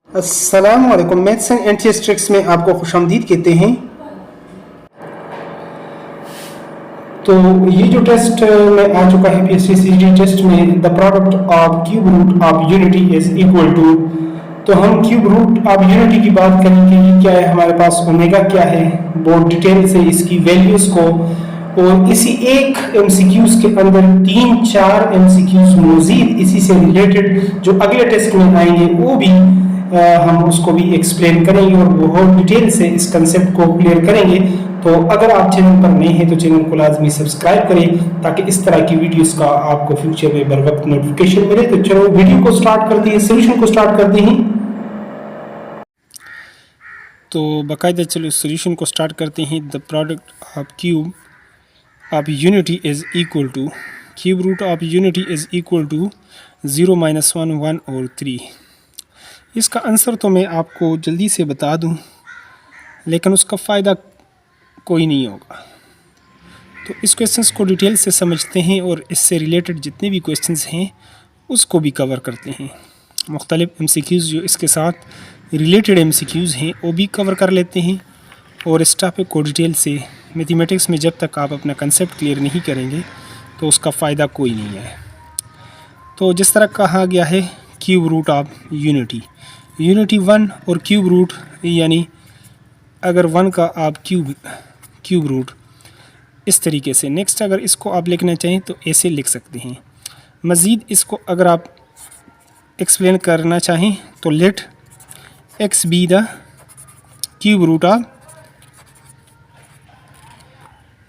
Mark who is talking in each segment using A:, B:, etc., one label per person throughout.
A: अस्सलामुअलैकुम। Maths and एंटीस्ट्रिक्स में आपको खुशामदीद कहते हैं। तो ये जो टेस्ट में आ चुका है पीएससीसीडी टेस्ट में, the product of cube root of unity is equal to, तो हम क्यूब रूट ऑफ यूनिटी की बात करेंगे। ये क्या है, हमारे पास ओमेगा क्या है, बहुत डिटेल से इसकी वैल्यूज को, और इसी एक एमसीक्यूज के अंदर 3-4 एमसीक्यूज मजीद इसी से रिलेटेड जो अगले टेस्ट में आएंगे वो भी हम उसको भी एक्सप्लेन करेंगे और बहुत डिटेल से इस कंसेप्ट को क्लियर करेंगे। तो अगर आप चैनल पर नए हैं तो चैनल को लाजमी सब्सक्राइब करें ताकि इस तरह की वीडियोस का आपको फ्यूचर में बर वक्त नोटिफिकेशन मिले। तो चलो वीडियो को स्टार्ट करते हैं, सोल्यूशन को स्टार्ट करते हैं।
B: तो बाकायदा चलो सोल्यूशन को स्टार्ट करते हैं। The product of cube of unity is equal to, cube root of unity is equal to 0, -1, 1 और 3। इसका आंसर तो मैं आपको जल्दी से बता दूं, लेकिन उसका फ़ायदा कोई नहीं होगा। तो इस क्वेश्चंस को डिटेल से समझते हैं और इससे रिलेटेड जितने भी क्वेश्चंस हैं उसको भी कवर करते हैं। मुख्तलिफ एमसीक्यूज़ जो इसके साथ रिलेटेड एमसीक्यूज़ हैं वो भी कवर कर लेते हैं। और इस टॉपिक को डिटेल से मैथमेटिक्स में जब तक आप अपना कंसेप्ट क्लियर नहीं करेंगे तो उसका फ़ायदा कोई नहीं है। तो जिस तरह कहा गया है cube root of unity, unity 1 और क्यूब रूट, यानी अगर 1 का आप क्यूब रूट इस तरीके से, नेक्स्ट अगर इसको आप लिखना चाहें तो ऐसे लिख सकते हैं। मज़ीद इसको अगर आप एक्सप्लेन करना चाहें तो late x be the cube root of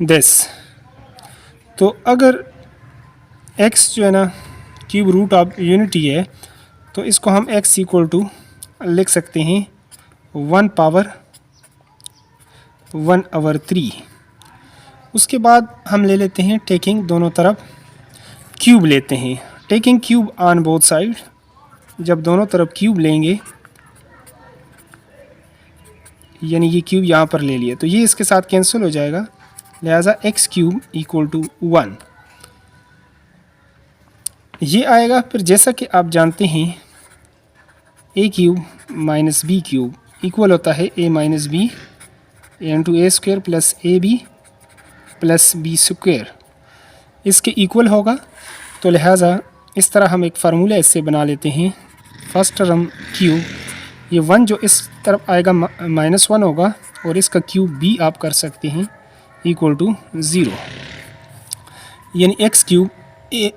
B: this. तो अगर x जो है ना क्यूब रूट ऑफ यूनिटी है तो इसको हम x इक्वल टू लिख सकते हैं 1/1/3। उसके बाद हम ले लेते हैं टेकिंग, दोनों तरफ क्यूब लेते हैं, taking cube on both side. जब दोनों तरफ क्यूब लेंगे, यानी ये क्यूब यहाँ पर ले लिया तो ये इसके साथ कैंसिल हो जाएगा, लिहाजा एक्स क्यूब इक्वल टू 1 ये आएगा। फिर जैसा कि आप जानते हैं A cube minus B cube equal होता है A minus B into A square plus A B plus B square, इसके इक्वल होगा। तो लिहाजा इस तरह हम एक फार्मूला इससे बना लेते हैं। फर्स्ट टर्म क्यूब, ये 1 जो इस तरफ आएगा -1 होगा और इसका क्यूब भी आप कर सकते हैं इक्वल टू 0, यानी x cube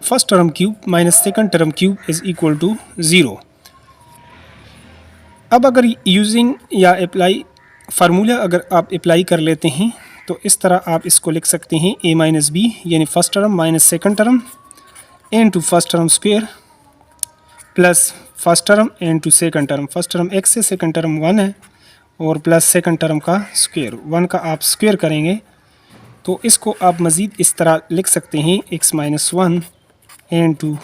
B: first term cube minus second term cube is equal to 0। अब अगर यूजिंग या अप्लाई फार्मूला अगर आप अप्लाई कर लेते हैं तो इस तरह आप इसको लिख सकते हैं a माइनस बी, यानी first term minus second term into first term square plus first term into second term. First term x है, सेकंड टर्म 1 है, और प्लस सेकंड टर्म का स्क्वायर, 1 का आप स्क्वायर करेंगे तो इसको आप मज़ीद इस तरह लिख सकते हैं x minus 1 into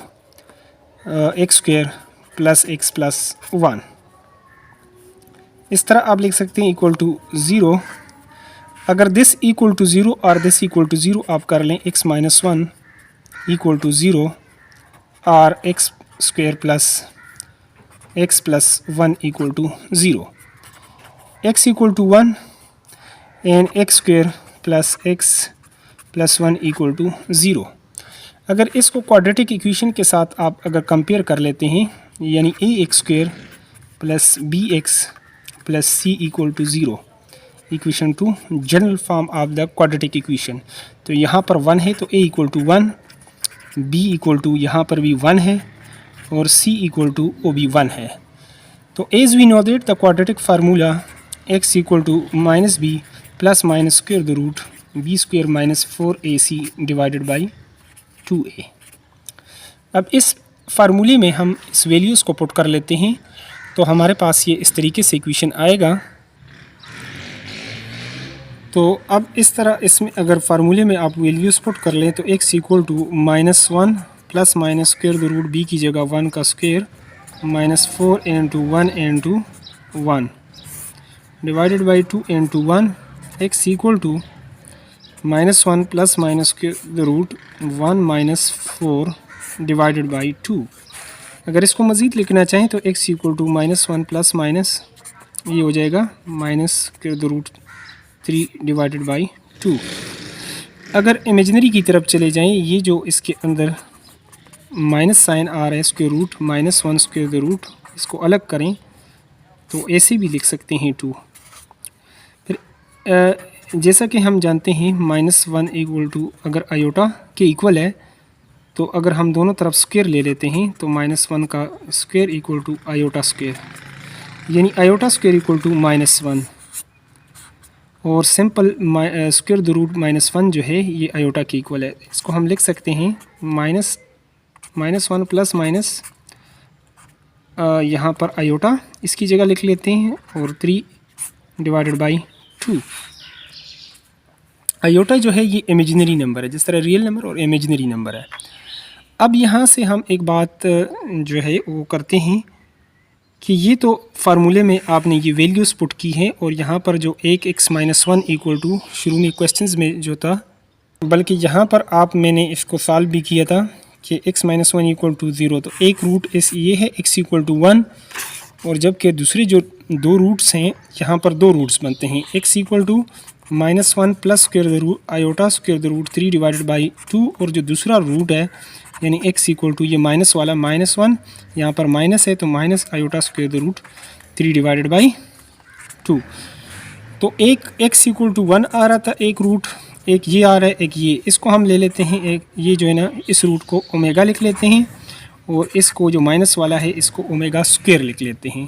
B: x square plus x plus 1। इस तरह आप लिख सकते हैं इक्वल टू 0। अगर दिस इक्वल टू 0 और दिस इक्वल टू 0 आप कर लें, x माइनस 1 इक्वल टू 0 और x square plus x plus 1 equal to 0, x equal to 1 and x square plus x plus 1 equal to 0। अगर इसको क्वाड्रेटिक इक्वेशन के साथ आप अगर कंपेयर कर लेते हैं, यानी A X square plus B X plus C equal to 0, equation 2 general form of the quadratic equation. तो यहाँ पर 1 है तो A equal to 1, B equal to यहाँ पर भी 1 है और सी इक्वल टू ओ भी 1 है। तो as we know that the quadratic formula x equal to minus B plus minus square the root B square minus 4ac divided by 2a। अब इस फार्मूले में हम इस वैल्यूज़ को पुट कर लेते हैं तो हमारे पास ये इस तरीके से इक्वेशन आएगा। तो अब इस तरह इसमें अगर फार्मूले में आप वैल्यूज़ पुट कर लें तो x equal to -1 plus minus square the root b की जगह 1 का square minus 4 into 1 into 1 divided by 2 into 1, x equal to -1 plus minus square the root 1 minus 4 divided by 2। अगर इसको मज़ीद लिखना चाहें तो x equal to -1 plus minus ये हो जाएगा -√3 डिवाइडेड बाई 2। अगर इमेजिनरी की तरफ चले जाएं, ये जो इसके अंदर माइनस साइन आ रहा है स्क्वायर रूट -1 स्क्वायर रूट, इसको अलग करें तो ऐसे भी लिख सकते हैं 2। फिर जैसा कि हम जानते हैं -1 इक्वल टू अगर आयोटा के इक्वल है तो अगर हम दोनों तरफ स्क्वायर ले लेते हैं तो -1 का square equal to iota square, यानी आयोटा स्क्वायर इक्वल टू -1 और सिंपल स्क्वायर द रूट -1 जो है ये आयोटा के इक्वल है। इसको हम लिख सकते हैं -1 प्लस माइनस यहाँ पर आयोटा इसकी जगह लिख लेते हैं और 3 डिवाइडेड बाई 2। आयोटा जो है ये इमेजिनरी नंबर है, जिस तरह रियल नंबर और इमेजिनरी नंबर है। अब यहाँ से हम एक बात जो है वो करते हैं कि ये तो फार्मूले में आपने ये वैल्यूज़ पुट की हैं और यहाँ पर जो एक x-1 इक्वल टू शुरू में क्वेश्चंस में जो था, बल्कि यहाँ पर मैंने इसको सॉल्व भी किया था कि x-1 इक्वल टू 0, तो एक रूट इस ये है x इक्वल टू 1 और जबकि दूसरे जो दो रूट्स हैं यहाँ पर दो रूट्स बनते हैं x equal to -1 plus square root iota square root 3 divided by 2 और जो दूसरा रूट है यानी x इक्वल टू ये माइनस वाला -1 यहाँ पर माइनस है तो minus iota square root 3 divided by 2। तो एक x इक्वल टू 1 आ रहा था एक रूट, एक ये आ रहा है एक ये, इसको हम ले लेते हैं एक ये जो है ना इस रूट को ओमेगा लिख लेते हैं और इसको जो माइनस वाला है इसको ओमेगा स्क्वायर लिख लेते हैं।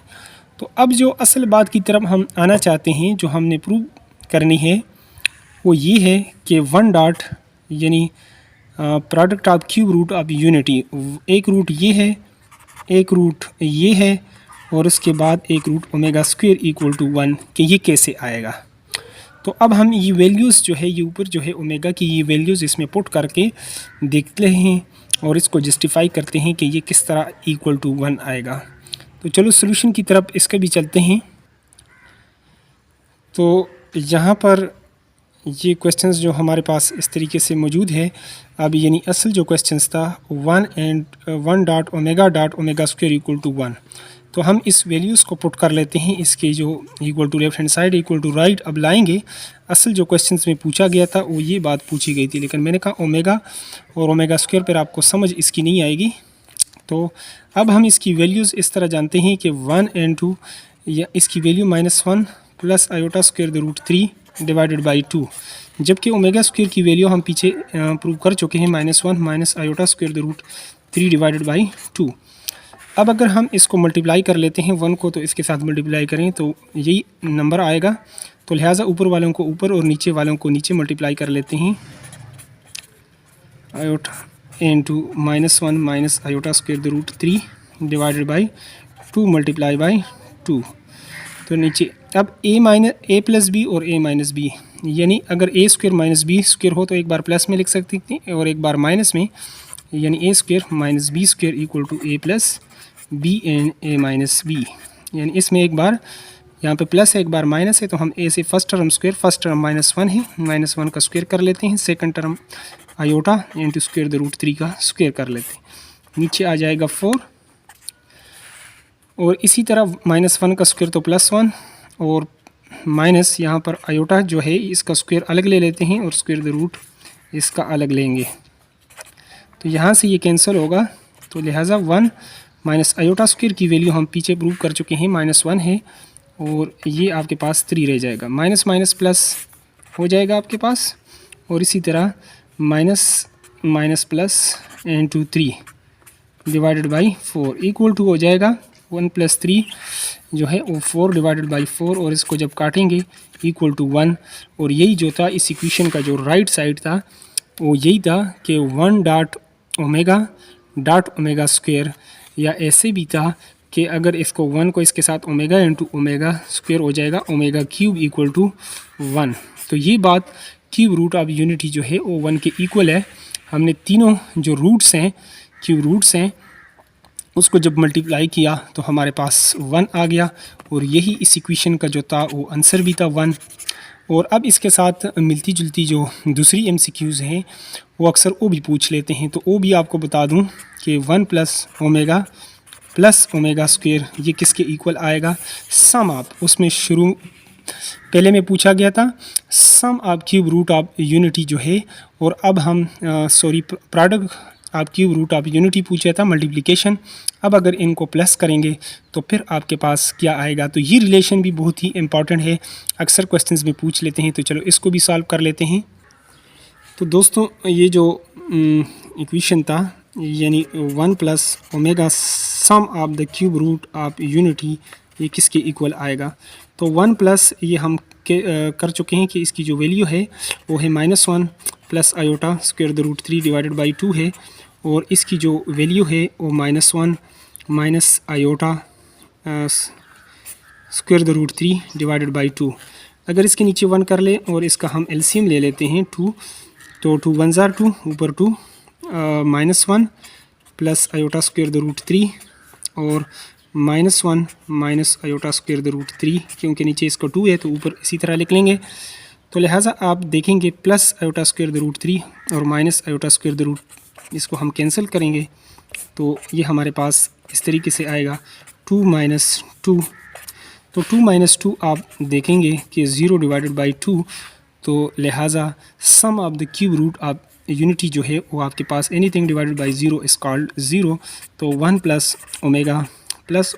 B: तो अब जो असल बात की तरफ हम आना चाहते हैं, जो हमने प्रूव करनी है वो ये है कि 1 डॉट यानी product of cube root of unity, एक रूट ये है एक रूट ये है और उसके बाद एक root omega square equal to 1 कि ये कैसे आएगा। तो अब हम ये वैल्यूज़ जो है ये ऊपर जो है ओमेगा की ये वैल्यूज़ इसमें पुट करके देखते हैं और इसको जस्टिफाई करते हैं कि ये किस तरह इक्वल टू 1 आएगा। तो चलो सोल्यूशन की तरफ इसके भी चलते हैं। तो यहाँ पर ये क्वेश्चंस जो हमारे पास इस तरीके से मौजूद है, अब यानी असल जो क्वेश्चंस था 1 dot omega square equal to 1, तो हम इस वैल्यूज़ को पुट कर लेते हैं इसके जो equal to left hand side equal to right. अब लाएंगे असल जो क्वेश्चंस में पूछा गया था वो ये बात पूछी गई थी, लेकिन मैंने कहा ओमेगा और ओमेगा स्क्वायर पर आपको समझ इसकी नहीं आएगी। तो अब हम इसकी वैल्यूज़ इस तरह जानते हैं कि 1 and 2 या इसकी value -1 plus iota square root 3 divided by 2, जबकि ओमेगा स्क्वायर की वैल्यू हम पीछे प्रूव कर चुके हैं -1 minus iota square root 3 divided by 2। अब अगर हम इसको मल्टीप्लाई कर लेते हैं 1 को तो इसके साथ मल्टीप्लाई करें तो यही नंबर आएगा, तो लिहाजा ऊपर वालों को ऊपर और नीचे वालों को नीचे मल्टीप्लाई कर लेते हैं। Iota into -1 minus iota square root 3 divided by 2 multiply by 2, तो नीचे अब a प्लस बी और a माइनस बी, यानी अगर a square minus B square हो तो एक बार प्लस में लिख सकती थी और एक बार माइनस में, यानी a square minus B square equal to a plus B and a minus B, यानी इसमें एक बार यहाँ पे प्लस है एक बार माइनस है, तो हम a से first term square, first term -1 है -1 का स्क्वायर कर लेते हैं, second term iota into square the root 3 का स्क्वायर कर लेते हैं, नीचे आ जाएगा 4 और इसी तरह -1 का स्क्वायर तो +1 और माइनस यहाँ पर आयोटा जो है इसका स्क्वायर अलग ले लेते हैं और स्क्वायर द रूट इसका अलग लेंगे, तो यहाँ से ये कैंसिल होगा। तो लिहाजा 1 माइनस आयोटा स्क्वायर की वैल्यू हम पीछे प्रूव कर चुके हैं -1 है और ये आपके पास 3 रह जाएगा, माइनस माइनस प्लस हो जाएगा आपके पास, और इसी तरह minus minus plus into 3 divided by 4 equal to हो जाएगा 1 प्लस 3 जो है वो 4 डिवाइडेड बाई 4, और इसको जब काटेंगे इक्वल टू 1, और यही जो था इस इक्वेशन का जो राइट साइड था वो यही था कि 1 डॉट ओमेगा स्क्वायर, या ऐसे भी था कि अगर इसको 1 को इसके साथ ओमेगा इंटू ओमेगा स्क्वायर हो जाएगा ओमेगा क्यूब इक्वल टू 1। तो ये बात क्यूब रूट ऑफ यूनिटी जो है वो 1 के इक्वल है। हमने तीनों जो रूट्स हैं क्यूब रूट्स हैं उसको जब मल्टीप्लाई किया तो हमारे पास 1 आ गया, और यही इस इक्वेशन का जो था वो आंसर भी था 1। और अब इसके साथ मिलती जुलती जो दूसरी MCQs हैं वो अक्सर वो भी पूछ लेते हैं, तो वो भी आपको बता दूं कि 1 plus omega plus omega square, ये किसके इक्वल आएगा? सम ऑफ, उसमें शुरू पहले में पूछा गया था sum of cube root of unity जो है, और अब हम product of cube root of unity पूछा था मल्टीप्लिकेशन। अब अगर इनको प्लस करेंगे तो फिर आपके पास क्या आएगा? तो ये रिलेशन भी बहुत ही इंपॉर्टेंट है, अक्सर क्वेश्चंस में पूछ लेते हैं। तो चलो इसको भी सॉल्व कर लेते हैं। तो दोस्तों ये जो इक्वेशन था, यानी 1 plus omega some of the cube root of unity, ये किसके इक्वल आएगा? तो 1 प्लस ये हम कर चुके हैं कि इसकी जो वैल्यू है वो है -1 plus iota square the root 3 divided by 2 है, और इसकी जो वैल्यू है वो -1 minus iota square the root 3 divided by 2। अगर इसके नीचे 1 कर ले और इसका हम एलसीएम ले लेते हैं 2, तो 2 1 ज़ार 2 ऊपर 2 -1 plus iota square the root 3 और -1 minus iota square the root 3, क्योंकि नीचे इसका 2 है तो ऊपर इसी तरह लिख लेंगे। तो लिहाजा आप देखेंगे plus iota square the root 3 और minus iota square the root, इसको हम कैंसिल करेंगे तो ये हमारे पास इस तरीके से आएगा 2 माइनस 2। तो 2 माइनस 2 आप देखेंगे कि 0 डिवाइडेड बाई 2, तो लिहाजा sum of the cube root of unity जो है वो आपके पास anything divided by 0 is called 0। तो 1 प्लस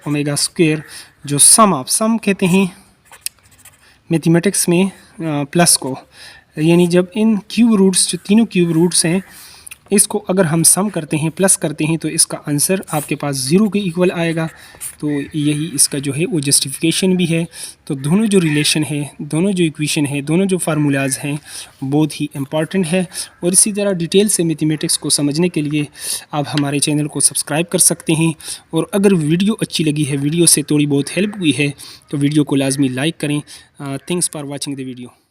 B: ओमेगा स्क्वायर, जो सम कहते हैं मैथमेटिक्स में प्लस को, यानी जब इन क्यूब रूट्स, जो तीनों क्यूब रूट्स हैं, इसको अगर हम सम करते हैं, प्लस करते हैं, तो इसका आंसर आपके पास 0 के इक्वल आएगा। तो यही इसका जो है वो जस्टिफिकेशन भी है। तो दोनों जो रिलेशन है, दोनों जो इक्वेशन है, दोनों जो फार्मूलाज हैं, बहुत ही इम्पॉर्टेंट है। और इसी तरह डिटेल से मैथमेटिक्स को समझने के लिए आप हमारे चैनल को सब्सक्राइब कर सकते हैं। और अगर वीडियो अच्छी लगी है, वीडियो से थोड़ी बहुत हेल्प हुई है, तो वीडियो को लाजमी लाइक करें। Thanks for watching the video.